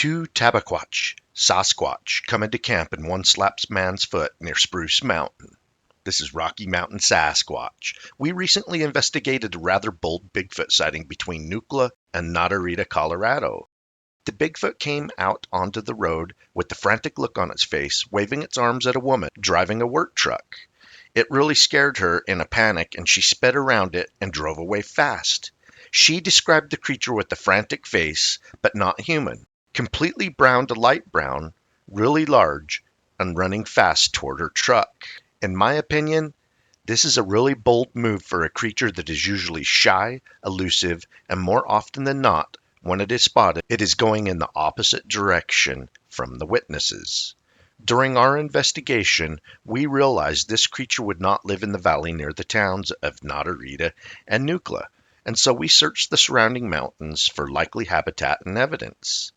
Two Tabequache, Sasquatch, come into camp and one slaps man's foot near Spruce Mountain. This is Rocky Mountain Sasquatch. We recently investigated a rather bold Bigfoot sighting between Nucla and Natarita, Colorado. The Bigfoot came out onto the road with a frantic look on its face, waving its arms at a woman driving a work truck. It really scared her in a panic, and she sped around it and drove away fast. She described the creature with a frantic face, but not human, completely brown to light brown, really large, and running fast toward her truck. In my opinion, this is a really bold move for a creature that is usually shy, elusive, and more often than not, when it is spotted, it is going in the opposite direction from the witnesses. During our investigation, we realized this creature would not live in the valley near the towns of Natarita and Nucla, and so we searched the surrounding mountains for likely habitat and evidence.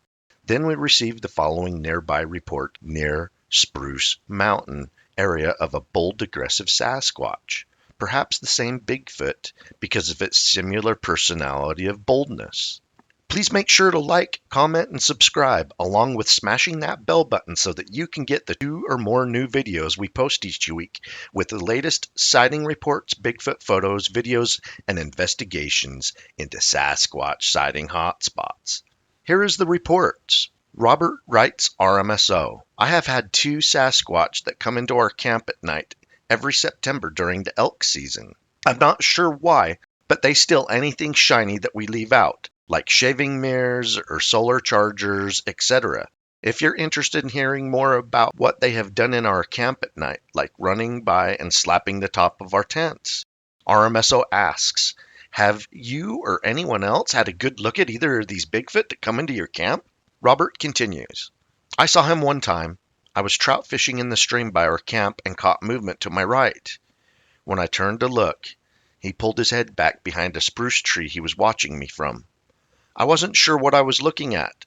Then we received the following nearby report near Spruce Mountain area of a bold, aggressive Sasquatch, perhaps the same Bigfoot because of its similar personality of boldness. Please make sure to like, comment, and subscribe, along with smashing that bell button so that you can get the 2 or more new videos we post each week with the latest sighting reports, Bigfoot photos, videos, and investigations into Sasquatch sighting hotspots. Here is the report. Robert writes RMSO. I have had 2 Sasquatch that come into our camp at night every September during the elk season. I'm not sure why, but they steal anything shiny that we leave out, like shaving mirrors or solar chargers, etc. If you're interested in hearing more about what they have done in our camp at night, like running by and slapping the top of our tents, RMSO asks, have you or anyone else had a good look at either of these Bigfoot that come into your camp? Robert continues, I saw him one time. I was trout fishing in the stream by our camp and caught movement to my right. When I turned to look, he pulled his head back behind a spruce tree he was watching me from. I wasn't sure what I was looking at,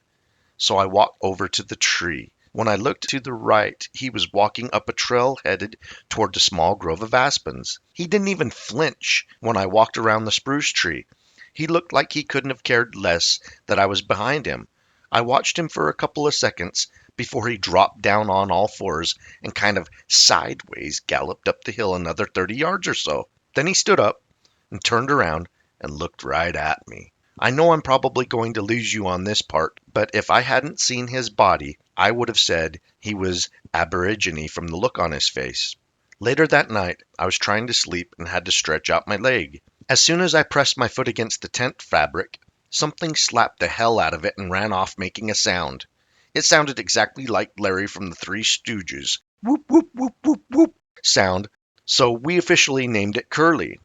so I walked over to the tree. When I looked to the right, he was walking up a trail headed toward a small grove of aspens. He didn't even flinch when I walked around the spruce tree. He looked like he couldn't have cared less that I was behind him. I watched him for a couple of seconds before he dropped down on all fours and kind of sideways galloped up the hill another 30 yards or so. Then he stood up and turned around and looked right at me. I know I'm probably going to lose you on this part, but if I hadn't seen his body, I would have said he was Aborigine from the look on his face. Later that night, I was trying to sleep and had to stretch out my leg. As soon as I pressed my foot against the tent fabric, something slapped the hell out of it and ran off making a sound. It sounded exactly like Larry from the Three Stooges' whoop, whoop, whoop, whoop, whoop sound, so we officially named it Curly.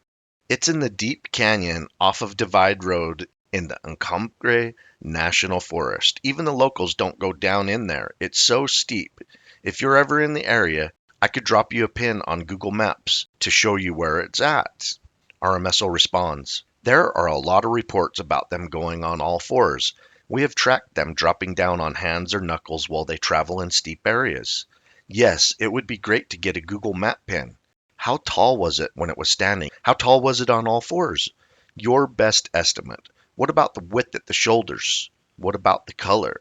It's in the deep canyon off of Divide Road in the Uncompahgre National Forest. Even the locals don't go down in there. It's so steep. If you're ever in the area, I could drop you a pin on Google Maps to show you where it's at. RMSO responds, there are a lot of reports about them going on all fours. We have tracked them dropping down on hands or knuckles while they travel in steep areas. Yes, it would be great to get a Google Map pin. How tall was it when it was standing? How tall was it on all fours? Your best estimate. What about the width at the shoulders? What about the color?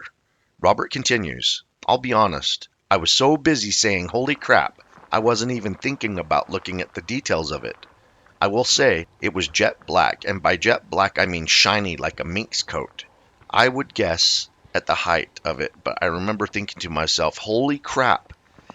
Robert continues, I'll be honest. I was so busy saying, holy crap, I wasn't even thinking about looking at the details of it. I will say it was jet black, and by jet black I mean shiny like a mink's coat. I would guess at the height of it, but I remember thinking to myself, holy crap,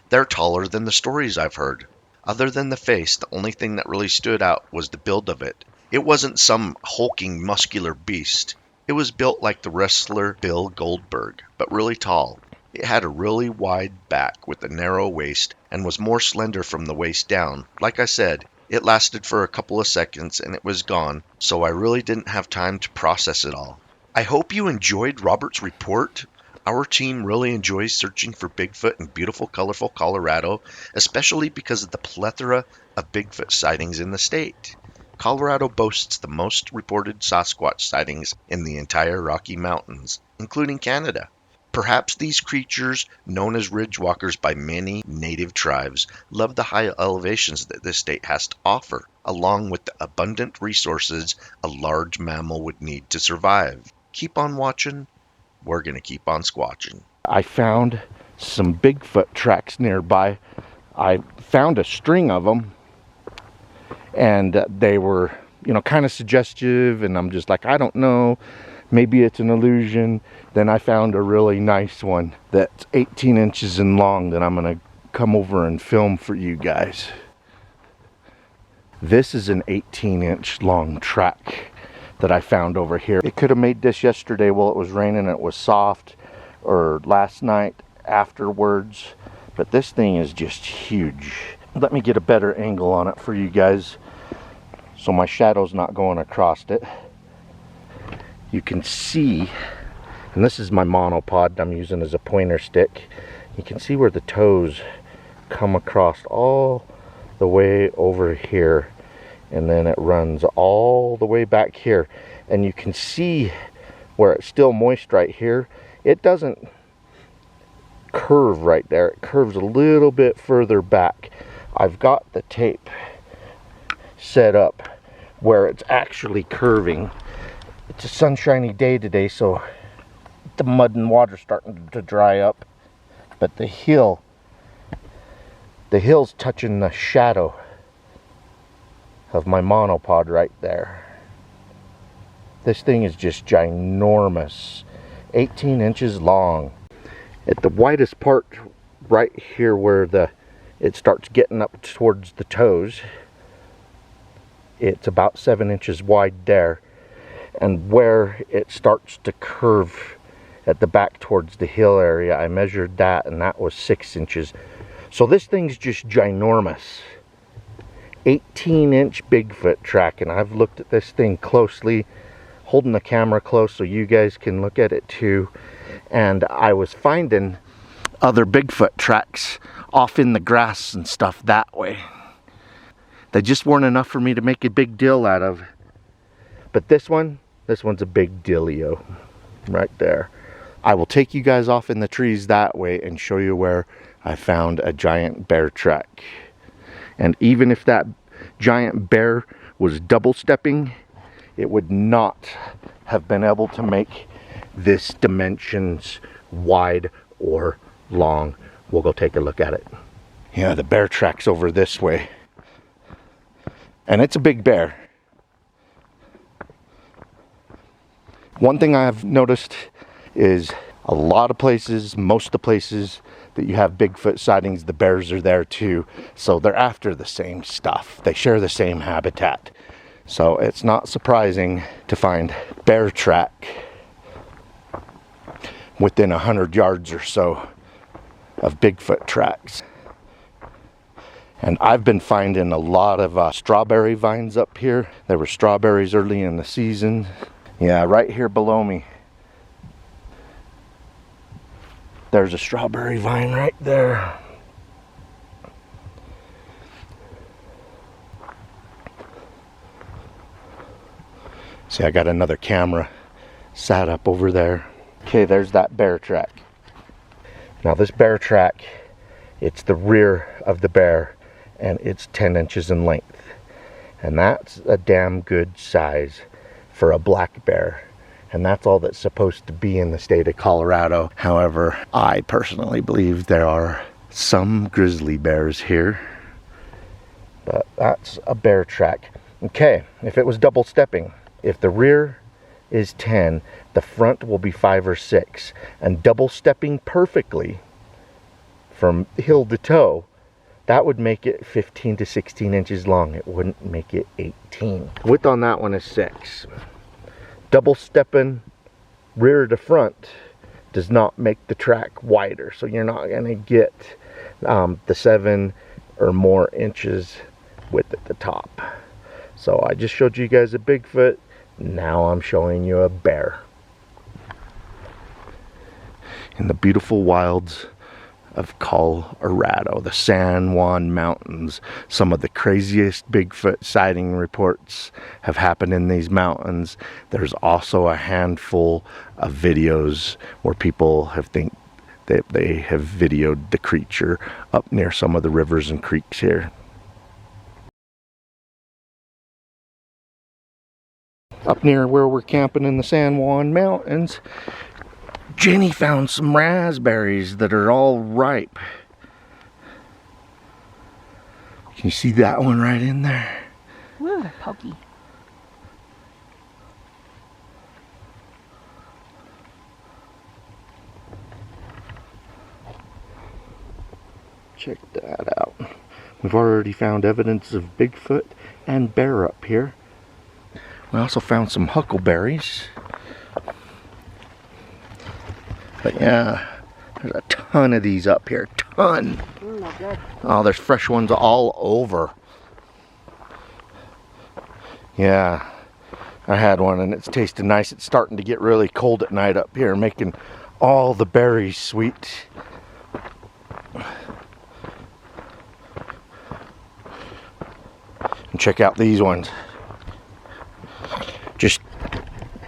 they're taller than the stories I've heard. Other than the face, the only thing that really stood out was the build of it. It wasn't some hulking, muscular beast. It was built like the wrestler Bill Goldberg, but really tall. It had a really wide back with a narrow waist and was more slender from the waist down. Like I said, it lasted for a couple of seconds and it was gone, so I really didn't have time to process it all. I hope you enjoyed Robert's report. Our team really enjoys searching for Bigfoot in beautiful, colorful Colorado, especially because of the plethora of Bigfoot sightings in the state. Colorado boasts the most reported Sasquatch sightings in the entire Rocky Mountains, including Canada. Perhaps these creatures, known as ridgewalkers by many native tribes, love the high elevations that this state has to offer, along with the abundant resources a large mammal would need to survive. Keep on watching. we're going to keep on squatching. I found some Bigfoot tracks nearby. I found a string of them, and they were, you know, kind of suggestive, and I'm just like, I don't know, maybe it's an illusion. Then I found a really nice one that's 18 inches in long that I'm gonna come over and film for you guys. This is an 18-inch long track that I found over here. It could have made this yesterday while it was raining and it was soft, or last night afterwards, but this thing is just huge. Let me get a better angle on it for you guys so my shadow's not going across it. You can see, and this is my monopod I'm using as a pointer stick. You can see where the toes come across all the way over here, and then it runs all the way back here, and you can see where it's still moist right here. It doesn't curve right there, it curves a little bit further back. I've got the tape set up where it's actually curving. It's a sunshiny day today, so the mud and water's starting to dry up, but the hill's touching the shadow of my monopod right there. This thing is just ginormous, 18 inches long. At the widest part right here where it starts getting up towards the toes, it's about 7 inches wide there. And where it starts to curve at the back towards the hill area, I measured that, and that was 6 inches. So this thing's just ginormous. 18-inch Bigfoot track, and I've looked at this thing closely, holding the camera close so you guys can look at it too. And I was finding other Bigfoot tracks off in the grass and stuff that way. They just weren't enough for me to make a big deal out of. But this one's a big dealio right there. I will take you guys off in the trees that way and show you where I found a giant bear track. And even if that giant bear was double stepping, it would not have been able to make this dimensions wide or long. We'll go take a look at it. Yeah, the bear track's over this way. And it's a big bear. One thing I've noticed is a lot of places, most of the places that you have Bigfoot sightings, the bears are there too. So they're after the same stuff. They share the same habitat. So it's not surprising to find bear track within 100 yards or so of Bigfoot tracks. And I've been finding a lot of strawberry vines up here. There were strawberries early in the season. Yeah, right here below me. There's a strawberry vine right there. See, I got another camera sat up over there. Okay, there's that bear track. Now this bear track, it's the rear of the bear, and it's 10 inches in length. And that's a damn good size for a black bear. And that's all that's supposed to be in the state of Colorado. However, I personally believe there are some grizzly bears here. But that's a bear track. Okay, if it was double stepping, if the rear is 10, the front will be 5 or 6. And double stepping perfectly from hill to toe, that would make it 15 to 16 inches long. It wouldn't make it 18. Width on that one is 6. Double stepping rear to front does not make the track wider, so you're not going to get the 7 or more inches width at the top. So I just showed you guys a Bigfoot. Now I'm showing you a bear. In the beautiful wilds of Colorado, the San Juan Mountains, some of the craziest Bigfoot sighting reports have happened in these mountains. There's also a handful of videos where people think that they have videoed the creature up near some of the rivers and creeks here. Up near where we're camping in the San Juan Mountains, Jenny found some raspberries that are all ripe. Can you see that one right in there? Ooh, they're pokey. Check that out. We've already found evidence of Bigfoot and bear up here. We also found some huckleberries. But yeah, there's a ton of these up here. Ton! Oh, there's fresh ones all over. Yeah, I had one and it's tasting nice. It's starting to get really cold at night up here, making all the berries sweet. And check out these ones. Just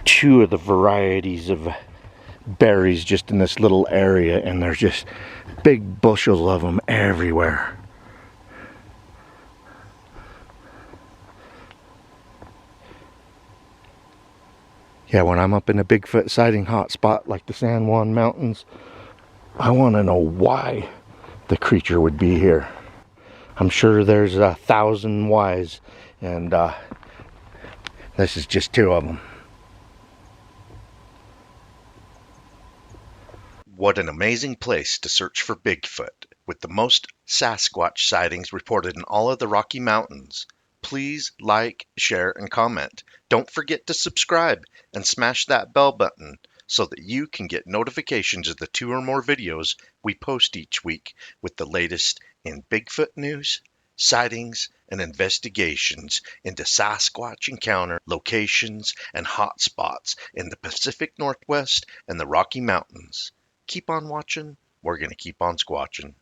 two of the varieties of berries just in this little area, and there's just big bushels of them everywhere. Yeah, when I'm up in a Bigfoot sighting hotspot like the San Juan Mountains, I want to know why the creature would be here. I'm sure there's 1,000 whys, and this is just two of them. What an amazing place to search for Bigfoot, with the most Sasquatch sightings reported in all of the Rocky Mountains. Please like, share, and comment. Don't forget to subscribe and smash that bell button so that you can get notifications of the 2 or more videos we post each week with the latest in Bigfoot news, sightings, and investigations into Sasquatch encounter locations and hotspots in the Pacific Northwest and the Rocky Mountains. Keep on watching. We're going to keep on squatching.